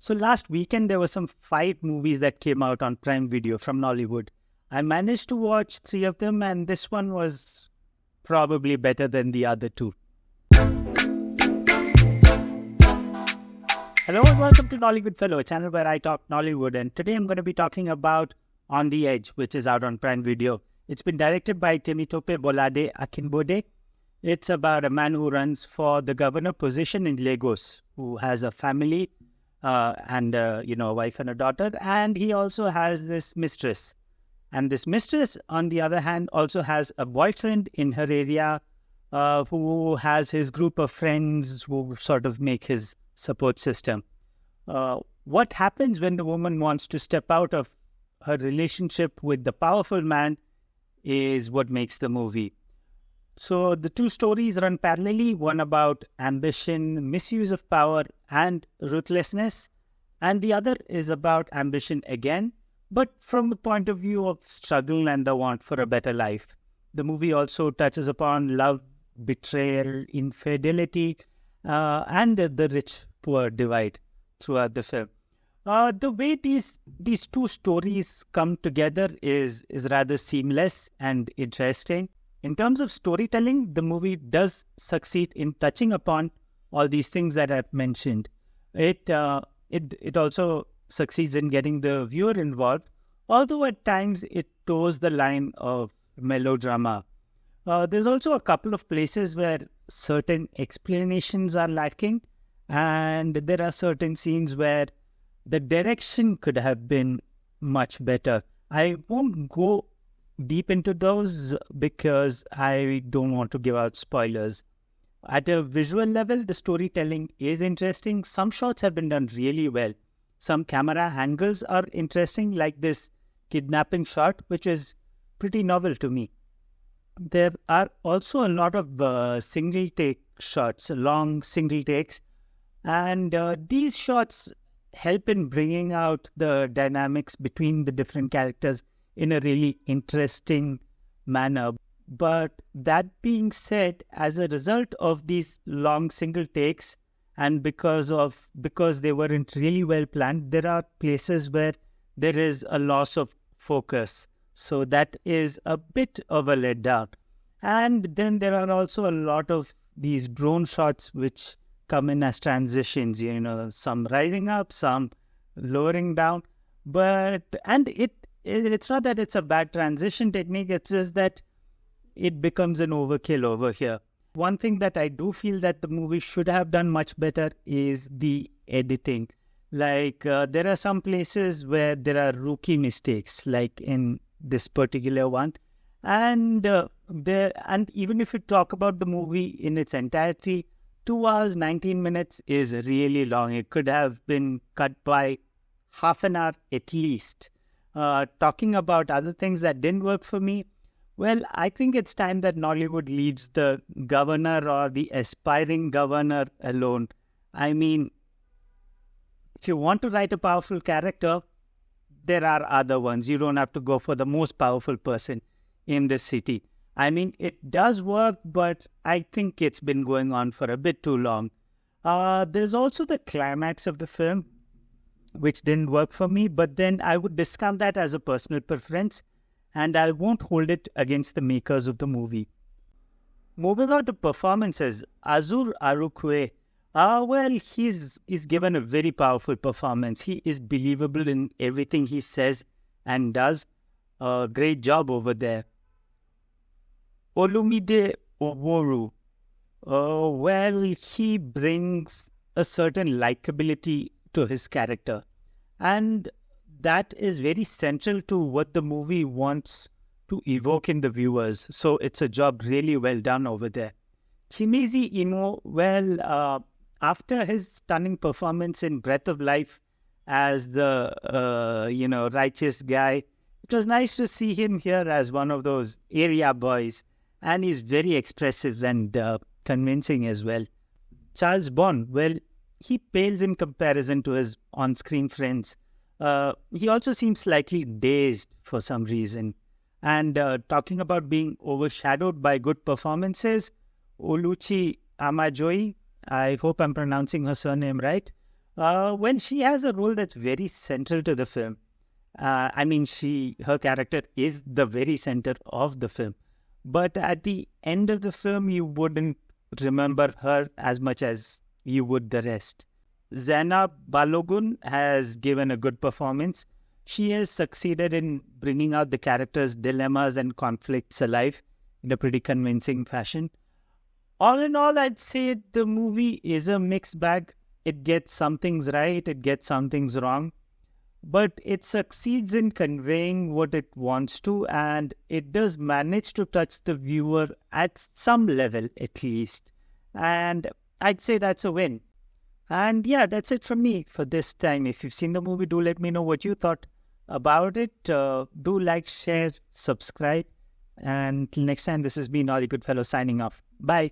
So last weekend, there were some 5 movies that came out on Prime Video from Nollywood. I managed to watch 3 of them, and this one was probably better than the other 2. Hello and welcome to Nollywood Fellow, a channel where I talk Nollywood. And today I'm going to be talking about On the Edge, which is out on Prime Video. It's been directed by Temitope, Bolade, Akinbode. It's about a man who runs for the governor position in Lagos, who has a family and a wife and a daughter. And he also has this mistress. And this mistress, on the other hand, also has a boyfriend in her area who has his group of friends who sort of make his support system. What happens when the woman wants to step out of her relationship with the powerful man is what makes the movie. So the 2 stories run parallelly, one about ambition, misuse of power, and ruthlessness, and the other is about ambition again, but from the point of view of struggle and the want for a better life. The movie also touches upon love, betrayal, infidelity, and the rich-poor divide throughout the film. The way these 2 stories come together is rather seamless and interesting. In terms of storytelling, the movie does succeed in touching upon all these things that I've mentioned. It also succeeds in getting the viewer involved, although at times it toes the line of melodrama. There's also a couple of places where certain explanations are lacking, and there are certain scenes where the direction could have been much better. I won't go deep into those because I don't want to give out spoilers. At a visual level, the storytelling is interesting. Some shots have been done really well. Some camera angles are interesting, like this kidnapping shot, which is pretty novel to me. There are also a lot of single take shots, long single takes, and these shots help in bringing out the dynamics between the different characters in a really interesting manner. But that being said, as a result of these long single takes, and because they weren't really well planned, there are places where there is a loss of focus. So that is a bit of a letdown. And then there are also a lot of these drone shots which come in as transitions, some rising up, some lowering down. It's not that it's a bad transition technique, it's just that it becomes an overkill over here. One thing that I do feel that the movie should have done much better is the editing. Like there are some places where there are rookie mistakes, like in this particular one. And even if you talk about the movie in its entirety, 2 hours, 19 minutes is really long. It could have been cut by half an hour at least. Talking about other things that didn't work for me, well, I think it's time that Nollywood leaves the governor or the aspiring governor alone. I mean, if you want to write a powerful character, there are other ones. You don't have to go for the most powerful person in the city. I mean, it does work, but I think it's been going on for a bit too long. There's also the climax of the film, which didn't work for me, but then I would discount that as a personal preference, and I won't hold it against the makers of the movie. Moving on to performances, Azur Arukwe, he's given a very powerful performance. He is believable in everything he says and does. A great job over there. Olumide Oworu, he brings a certain likability to his character, and that is very central to what the movie wants to evoke in the viewers. So it's a job really well done over there. Chimezie, after his stunning performance in Breath of Life as the righteous guy, it was nice to see him here as one of those area boys, and he's very expressive and convincing as well. Charles Bond, he pales in comparison to his on-screen friends. He also seems slightly dazed for some reason. And talking about being overshadowed by good performances, Oluchi Amajouyi, I hope I'm pronouncing her surname right, When she has a role that's very central to the film. Her character is the very center of the film. But at the end of the film, you wouldn't remember her as much as you would the rest. Zainab Balogun has given a good performance. She has succeeded in bringing out the character's dilemmas and conflicts alive in a pretty convincing fashion. All in all, I'd say the movie is a mixed bag. It gets some things right, it gets some things wrong, but it succeeds in conveying what it wants to, and it does manage to touch the viewer at some level at least. And I'd say that's a win. And yeah, that's it from me for this time. If you've seen the movie, do let me know what you thought about it. Do like, share, subscribe. And till next time, this has been All You Good Fellow signing off. Bye.